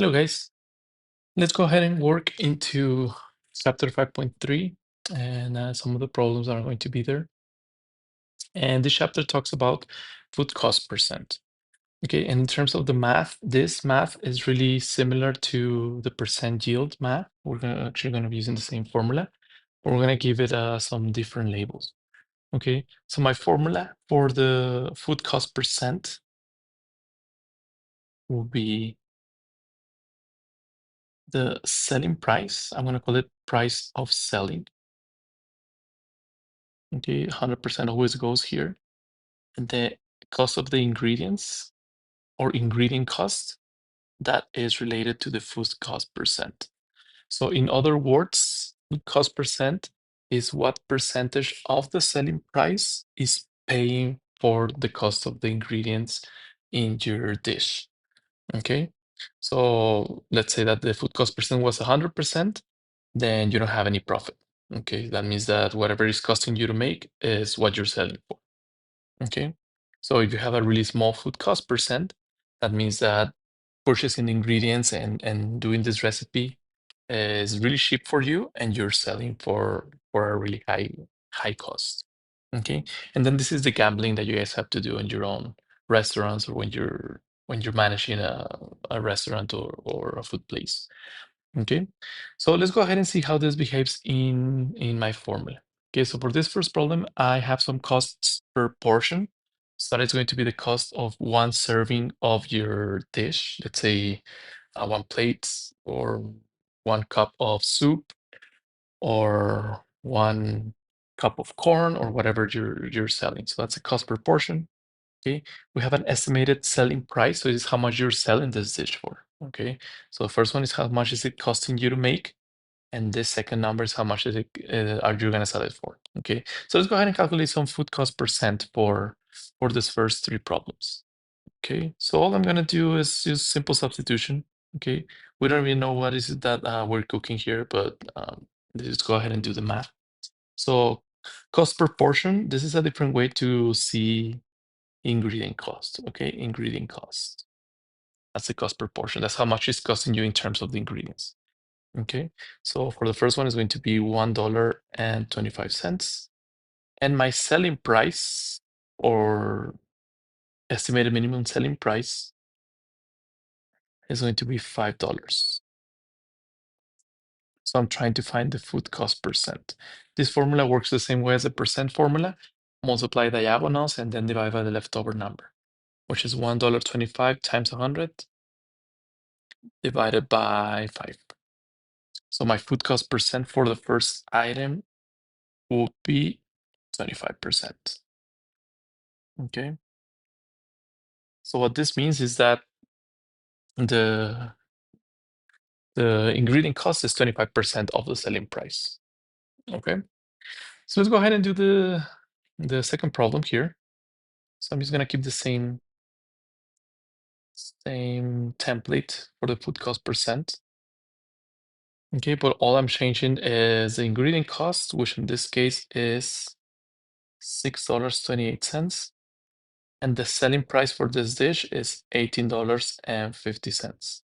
Hello guys, let's go ahead and work into chapter 5.3 and some of the problems are going to be there. And this chapter talks about food cost percent. Okay, and in terms of the math, this math is really similar to the percent yield math. Actually going to be using the same formula, but we're going to give it some different labels. Okay, so my formula for the food cost percent will be the selling price. I'm going to call it price of selling. Okay, 100% always goes here. And the cost of the ingredients or ingredient cost, that is related to the food cost percent. So in other words, food cost percent is what percentage of the selling price is paying for the cost of the ingredients in your dish. Okay, so let's say that the food cost percent was 100%, then you don't have any profit. Okay, that means that whatever is costing you to make is what you're selling for. Okay, so if you have a really small food cost percent, that means that purchasing the ingredients and doing this recipe is really cheap for you, and you're selling for a really high cost. Okay, and then this is the gambling that you guys have to do in your own restaurants or when you're managing a restaurant or a food place. Okay, so let's go ahead and see how this behaves in my formula. Okay, so for this first problem, I have some costs per portion. So that is going to be the cost of one serving of your dish. Let's say one plate or one cup of soup or one cup of corn or whatever you're selling. So that's a cost per portion. Okay, we have an estimated selling price. So this is how much you're selling this dish for. Okay, so the first one is how much is it costing you to make, and this second number is how much is it, are you gonna sell it for? Okay, so let's go ahead and calculate some food cost percent for this first three problems. Okay, so all I'm gonna do is use simple substitution. Okay, we don't really know what is it that we're cooking here, but let's just go ahead and do the math. So cost per portion, this is a different way to see ingredient cost. Okay, ingredient cost. That's the cost per portion. That's how much it's costing you in terms of the ingredients. Okay, so for the first one is going to be $1.25. And my selling price or estimated minimum selling price is going to be $5. So I'm trying to find the food cost percent. This formula works the same way as the percent formula. Multiply diagonals and then divide by the leftover number, which is $1.25 times 100 divided by 5. So my food cost percent for the first item will be 25%. Okay. So what this means is that the ingredient cost is 25% of the selling price. Okay. So let's go ahead and do the second problem here. So I'm just gonna keep the same template for the food cost percent. Okay, but all I'm changing is the ingredient cost, which in this case is $6.28. And the selling price for this dish is $18.50.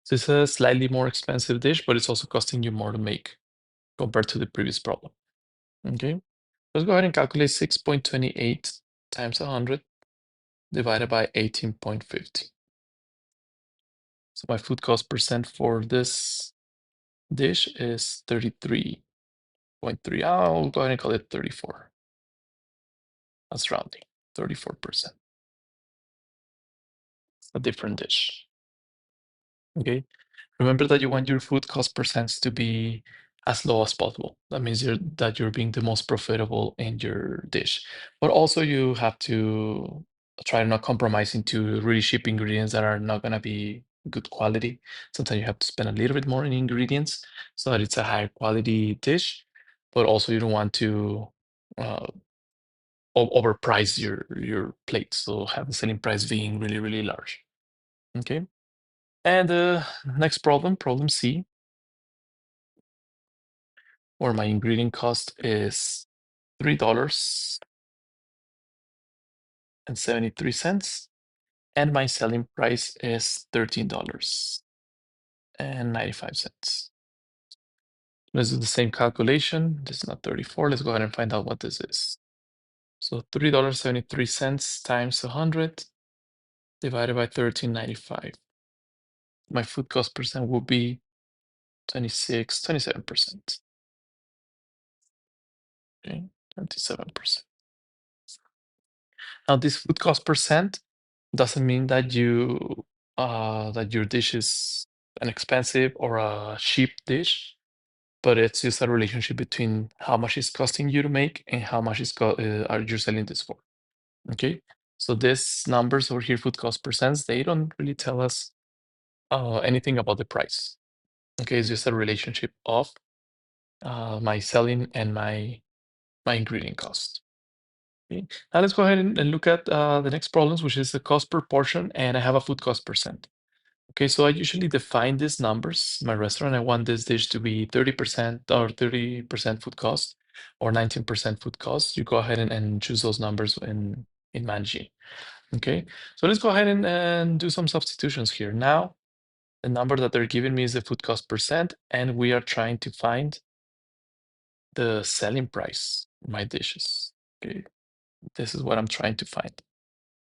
So it's a slightly more expensive dish, but it's also costing you more to make compared to the previous problem. Okay, let's go ahead and calculate 6.28 times 100 divided by 18.50. So my food cost percent for this dish is 33.3. I'll go ahead and call it 34. That's rounding, 34%. It's a different dish. Okay, remember that you want your food cost percents to be as low as possible. That means that you're being the most profitable in your dish. But also you have to try to not compromise into really cheap ingredients that are not gonna be good quality. Sometimes you have to spend a little bit more in ingredients so that it's a higher quality dish, but also you don't want to uh, overprice your plate. So have the selling price being really, really large. Okay. And the next problem, problem C, where my ingredient cost is $3.73, and my selling price is $13. and 95 cents. Let's do the same calculation. This is not 34. Let's go ahead and find out what this is. So $3.73 times 100 divided by 13.95. My food cost percent will be 27%. Okay, 27%. Now, this food cost percent doesn't mean that your dish is an expensive or a cheap dish, but it's just a relationship between how much it's costing you to make and how much are you selling this for. Okay, so these numbers over here, food cost percents, they don't really tell us anything about the price. Okay, it's just a relationship of my selling and my ingredient cost. Okay. Now let's go ahead and look at the next problems, which is the cost per portion, and I have a food cost percent. Okay, so I usually define these numbers. My restaurant, I want this dish to be 30% or 30% food cost or 19% food cost. You go ahead and choose those numbers in Manji. Okay, so let's go ahead and do some substitutions here. Now, the number that they're giving me is the food cost percent, and we are trying to find the selling price of my dishes. Okay, this is what I'm trying to find,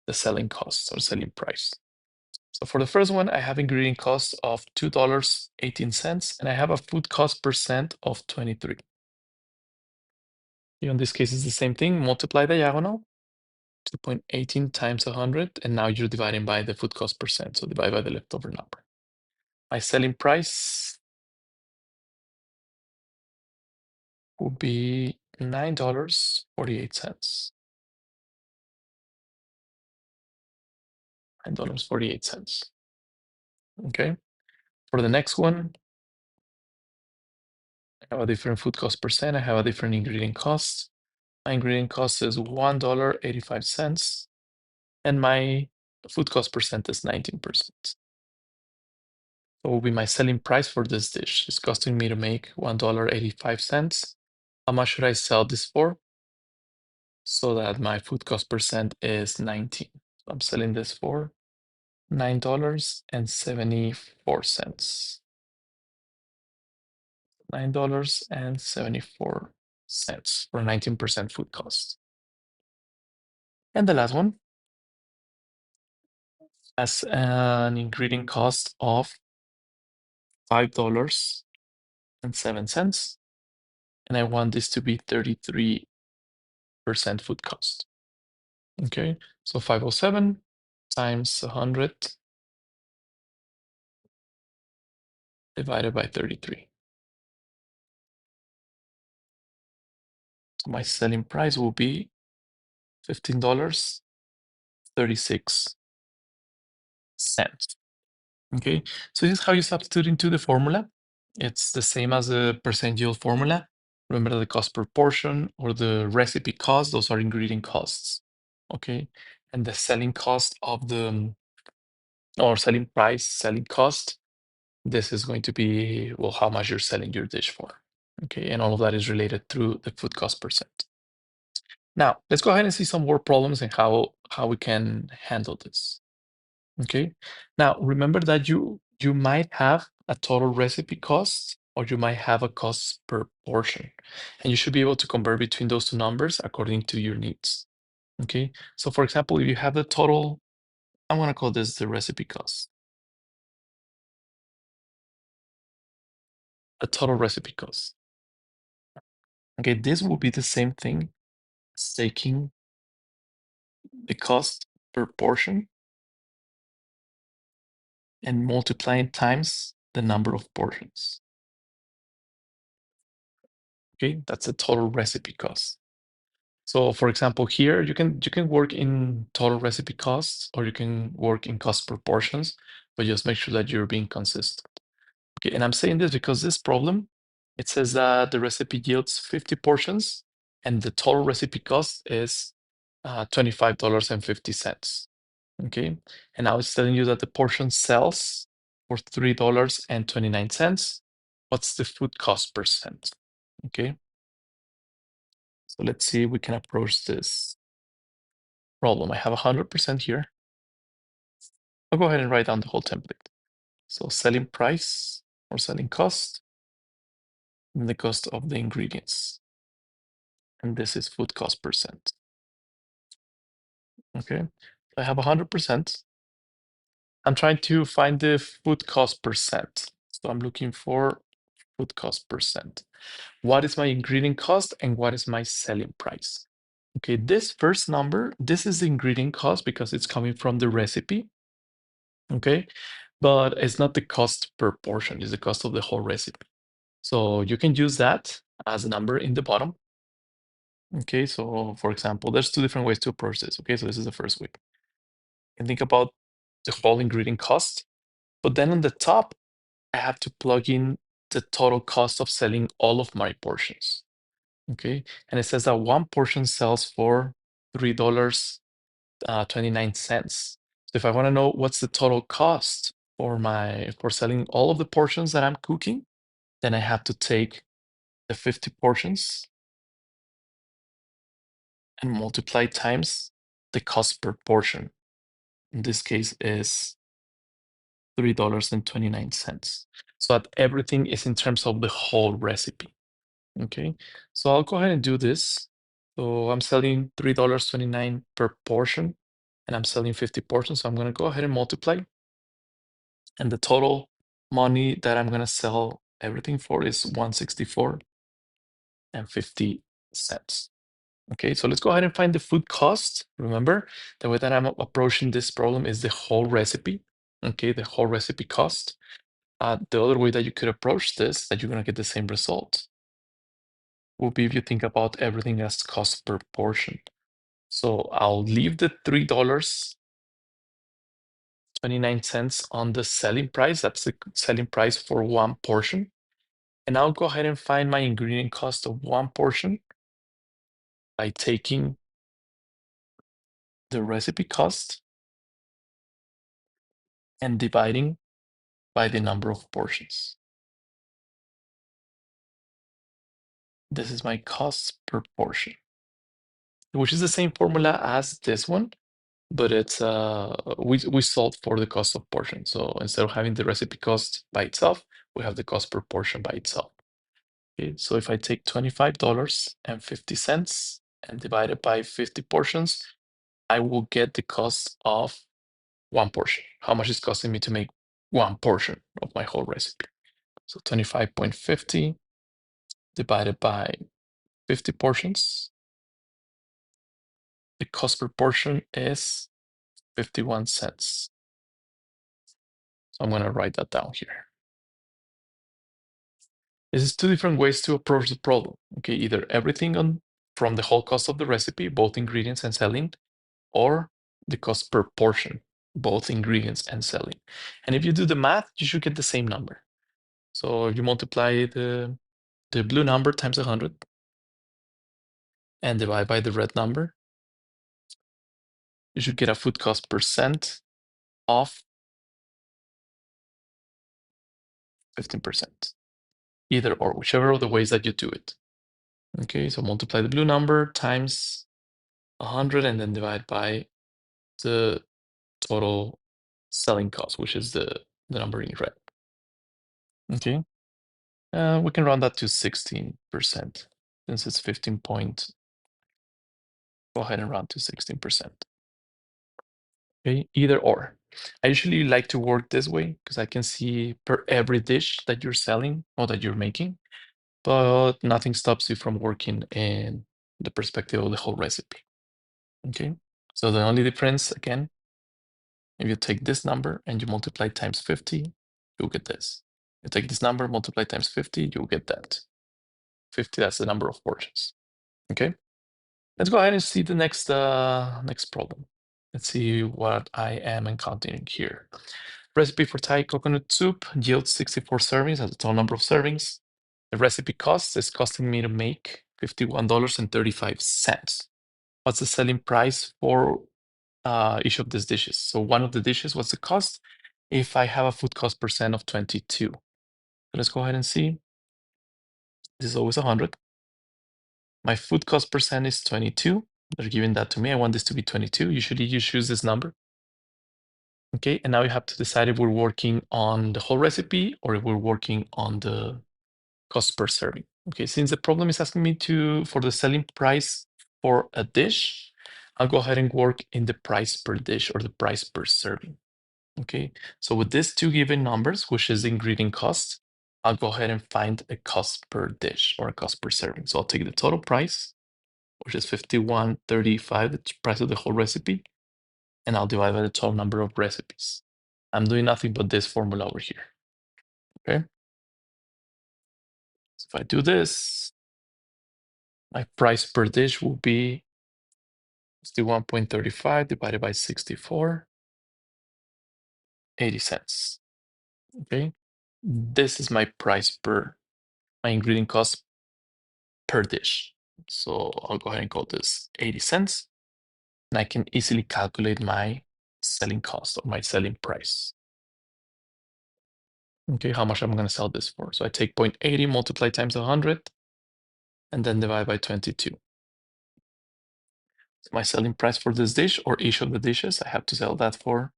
the selling cost or selling price. So for the first one, I have ingredient cost of $2.18, and I have a food cost percent of 23. In this case, it's the same thing, multiply diagonal, 2.18 times 100, and now you're dividing by the food cost percent, so divide by the leftover number. My selling price will be $9.48. $9.48. Okay. For the next one, I have a different food cost percent. I have a different ingredient cost. My ingredient cost is $1.85, and my food cost percent is 19%. So will be my selling price for this dish. It's costing me to make $1.85. How much should I sell this for? So that my food cost percent is 19. So I'm selling this for $9.74. $9.74 for 19% food cost. And the last one has an ingredient cost of $5.07. And I want this to be 33% food cost. Okay, so 507 times 100 divided by 33. So my selling price will be $15.36. Okay, so this is how you substitute into the formula. It's the same as the percent yield formula. Remember the cost per portion or the recipe cost, those are ingredient costs. Okay, and the selling cost of the, or selling price, selling cost, this is going to be, well, how much you're selling your dish for. Okay, and all of that is related through the food cost percent. Now, let's go ahead and see some more problems and how we can handle this. Okay. Now remember that you might have a total recipe cost or you might have a cost per portion. And you should be able to convert between those two numbers according to your needs. Okay. So for example, if you have the total, I'm gonna call this the recipe cost. The total recipe cost. Okay, this will be the same thing as taking the cost per portion and multiplying times the number of portions. Okay, that's the total recipe cost. So for example, here you can work in total recipe costs or you can work in cost proportions, but just make sure that you're being consistent. Okay, and I'm saying this because this problem, it says that the recipe yields 50 portions and the total recipe cost is $25.50. Okay, and now it's telling you that the portion sells for $3.29. What's the food cost percent? Okay, so let's see if we can approach this problem. I have 100% here. I'll go ahead and write down the whole template. So selling price or selling cost, and the cost of the ingredients. And this is food cost percent. Okay, I have 100%. I'm trying to find the food cost percent. So I'm looking for food cost percent. What is my ingredient cost and what is my selling price? Okay, this first number, this is the ingredient cost because it's coming from the recipe. Okay, but it's not the cost per portion, it's the cost of the whole recipe. So you can use that as a number in the bottom. Okay, so for example, there's two different ways to approach this. Okay, so this is the first way. And think about the whole ingredient cost, but then on the top, I have to plug in the total cost of selling all of my portions. Okay, and it says that one portion sells for $3.29. So if I want to know what's the total cost for selling all of the portions that I'm cooking, then I have to take the 50 portions and multiply times the cost per portion. In this case is $3.29. So that everything is in terms of the whole recipe. Okay, so I'll go ahead and do this. So I'm selling $3.29 per portion, and I'm selling 50 portions. So I'm going to go ahead and multiply. And the total money that I'm going to sell everything for is $164.50. Okay, so let's go ahead and find the food cost. Remember, the way that I'm approaching this problem is the whole recipe. Okay, the whole recipe cost. The other way that you could approach this, that you're going to get the same result, will be if you think about everything as cost per portion. So I'll leave the $3.29 on the selling price. That's the selling price for one portion. And I'll go ahead and find my ingredient cost of one portion by taking the recipe cost and dividing by the number of portions. This is my cost per portion, which is the same formula as this one, but it's we solved for the cost of portion. So instead of having the recipe cost by itself, we have the cost per portion by itself. Okay, so if I take $25.50 and divide it by 50 portions, I will get the cost of one portion. How much is costing me to make one portion of my whole recipe? So 25.50 divided by 50 portions. The cost per portion is 51 cents. So I'm going to write that down here. This is two different ways to approach the problem. Okay, either everything from the whole cost of the recipe, both ingredients and selling, or the cost per portion, both ingredients and selling. And if you do the math, you should get the same number. So if you multiply the blue number times 100 and divide by the red number, you should get a food cost percent of 15%. Either or, whichever of the ways that you do it. Okay, so multiply the blue number times 100 and then divide by the total selling cost, which is the number in red. Okay, we can round that to 16% since it's 15 point. Go ahead and round to 16%. Okay, either or. I usually like to work this way because I can see per every dish that you're selling or that you're making, but nothing stops you from working in the perspective of the whole recipe. Okay, so the only difference, again, if you take this number and you multiply times 50, you'll get this. You take this number, multiply times 50, you'll get that. 50, that's the number of portions. Okay, let's go ahead and see the next problem. Let's see what I am encountering here. Recipe for Thai coconut soup yields 64 servings as the total number of servings. The recipe cost is costing me to make $51.35. What's the selling price for each of these dishes? So one of the dishes, what's the cost? If I have a food cost percent of 22. So let's go ahead and see. This is always 100. My food cost percent is 22. They're giving that to me. I want this to be 22. Usually you choose this number. Okay, and now you have to decide if we're working on the whole recipe or if we're working on the cost per serving. Okay, since the problem is asking me for the selling price for a dish, I'll go ahead and work in the price per dish or the price per serving. Okay, so with these two given numbers, which is the ingredient cost, I'll go ahead and find a cost per dish or a cost per serving. So I'll take the total price, which is 51.35, the price of the whole recipe, and I'll divide by the total number of recipes. I'm doing nothing but this formula over here. Okay, so if I do this, my price per dish will be 51.35 divided by 64, 80 cents. Okay, this is my price my ingredient cost per dish. So I'll go ahead and call this 80 cents. And I can easily calculate my selling cost or my selling price. Okay, how much I'm going to sell this for. So I take 0.80 multiply times 100 and then divide by 22. So my selling price for this dish or each of the dishes, I have to sell that for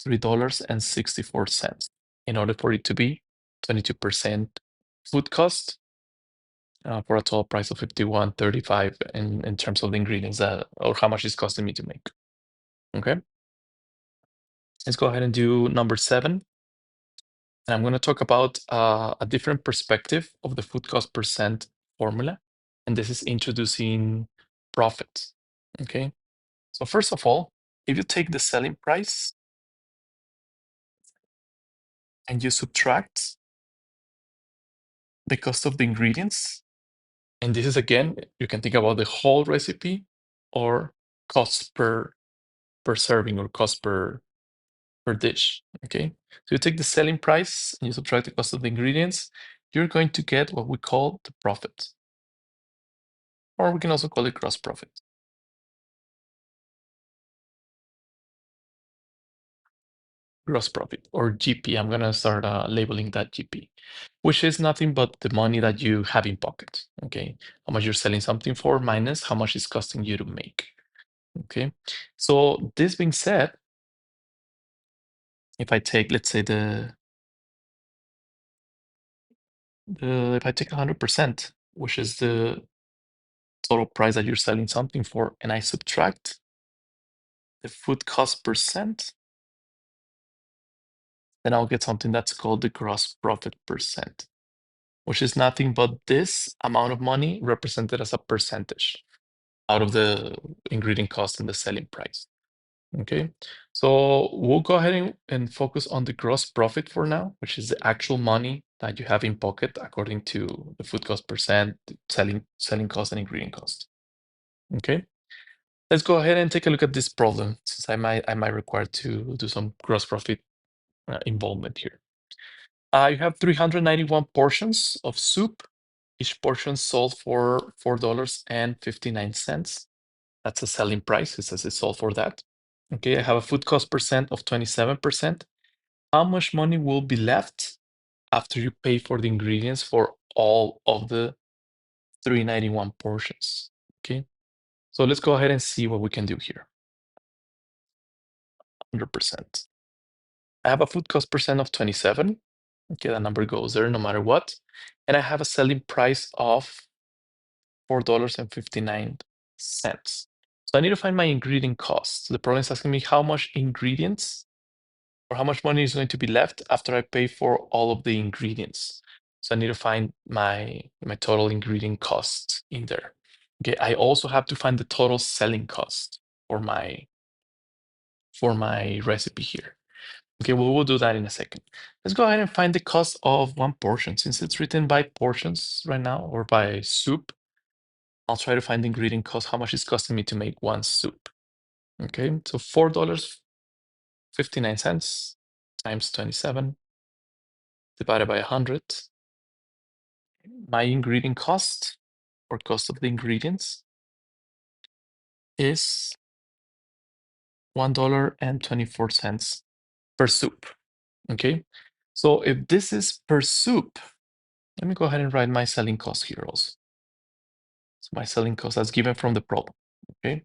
$3.64 in order for it to be 22% food cost for a total price of 51.35 in terms of the ingredients or how much it's costing me to make. Okay, let's go ahead and do number 7. And I'm going to talk about a different perspective of the food cost percent formula. And this is introducing profit. Okay, so first of all, if you take the selling price and you subtract the cost of the ingredients, and this is again, you can think about the whole recipe or cost per serving or cost per dish. Okay, so you take the selling price and you subtract the cost of the ingredients, you're going to get what we call the profit, or we can also call it gross profit. Gross profit or GP. I'm going to start labeling that GP, which is nothing but the money that you have in pocket. Okay, how much you're selling something for minus how much it's costing you to make. Okay, so this being said, if I take, let's say if I take 100%, which is the total price that you're selling something for, and I subtract the food cost percent, then I'll get something that's called the gross profit percent, which is nothing but this amount of money represented as a percentage out of the ingredient cost and the selling price. Okay, so we'll go ahead and focus on the gross profit for now, which is the actual money that you have in pocket according to the food cost percent, selling cost, and ingredient cost. Okay, let's go ahead and take a look at this problem, since I might require to do some gross profit involvement here. You have 391 portions of soup. Each portion sold for $4.59. That's a selling price. It says it's sold for that. Okay, I have a food cost percent of 27%. How much money will be left after you pay for the ingredients for all of the 391 portions? Okay, so let's go ahead and see what we can do here. 100%. I have a food cost percent of 27. Okay, that number goes there no matter what. And I have a selling price of $4.59. So I need to find my ingredient cost. So the problem is asking me how much ingredients or how much money is going to be left after I pay for all of the ingredients. So I need to find my total ingredient cost in there. Okay, I also have to find the total selling cost for my recipe here. Okay, well, we'll do that in a second. Let's go ahead and find the cost of one portion. Since it's written by portions right now or by soup, I'll try to find the ingredient cost, how much it's costing me to make one soup. Okay, so $4.59 times 27 divided by 100. My ingredient cost or cost of the ingredients is $1.24 per soup. Okay, so if this is per soup, let me go ahead and write my selling cost here also. So my selling cost that's given from the problem. Okay,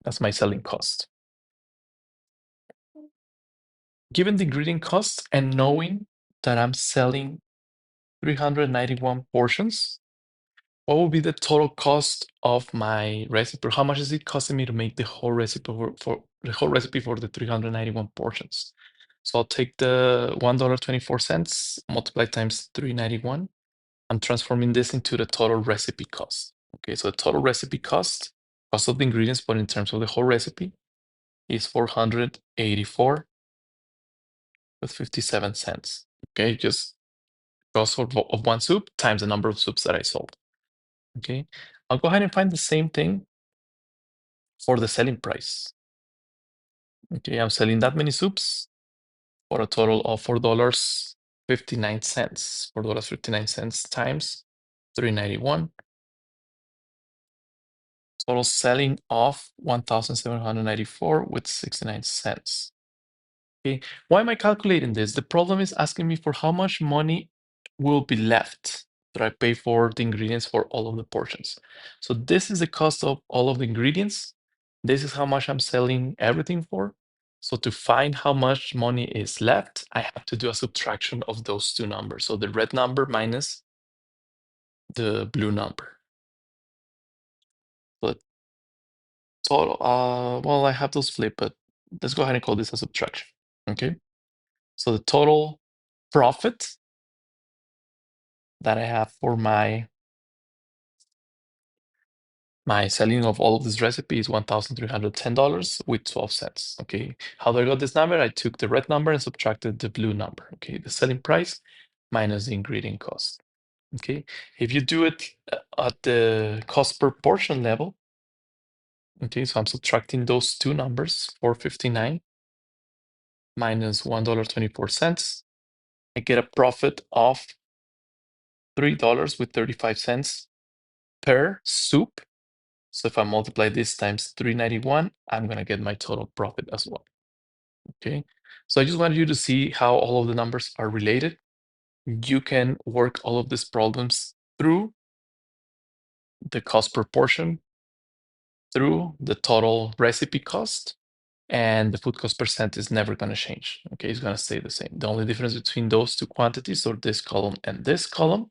that's my selling cost. given the ingredient cost and knowing that I'm selling 391 portions, what will be the total cost of my recipe? How much is it costing me to make the whole recipe for the whole recipe for the 391 portions? So I'll take the $1.24 multiply times 391. I'm transforming this into the total recipe cost. Okay, so the total recipe cost of the ingredients, but in terms of the whole recipe, is 484 with 57 cents. Okay, just cost of one soup times the number of soups that I sold. Okay, I'll go ahead and find the same thing for the selling price. Okay, I'm selling that many soups for a total of $4.59. $4.59 times 391. Total selling of 1,794 with 69 cents. Okay, why am I calculating this? The problem is asking me for how much money will be left that I pay for the ingredients for all of the portions. So this is the cost of all of the ingredients. This is how much I'm selling everything for. So to find how much money is left, I have to do a subtraction of those two numbers. So the red number minus the blue number. So the total, well, I have those flipped, but let's go ahead and call this a subtraction. Okay. So the total profit that I have for my selling of all of this recipe is $1,310 with 12 cents. Okay, how do I got this number? I took the red number and subtracted the blue number. Okay, the selling price minus the ingredient cost. Okay, if you do it at the cost per portion level, okay, so I'm subtracting those two numbers, 459 minus $1.24. I get a profit of $3 with 35 cents per soup. So if I multiply this times 391, I'm going to get my total profit as well. Okay. So I just wanted you to see how all of the numbers are related. You can work all of these problems through the cost per portion, through the total recipe cost, and the food cost percent is never going to change. Okay, it's going to stay the same. The only difference between those two quantities, or this column and this column,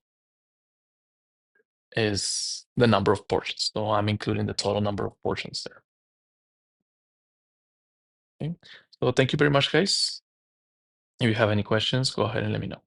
is the number of portions. So I'm including the total number of portions there. Okay. So thank you very much, guys. If you have any questions, go ahead and let me know.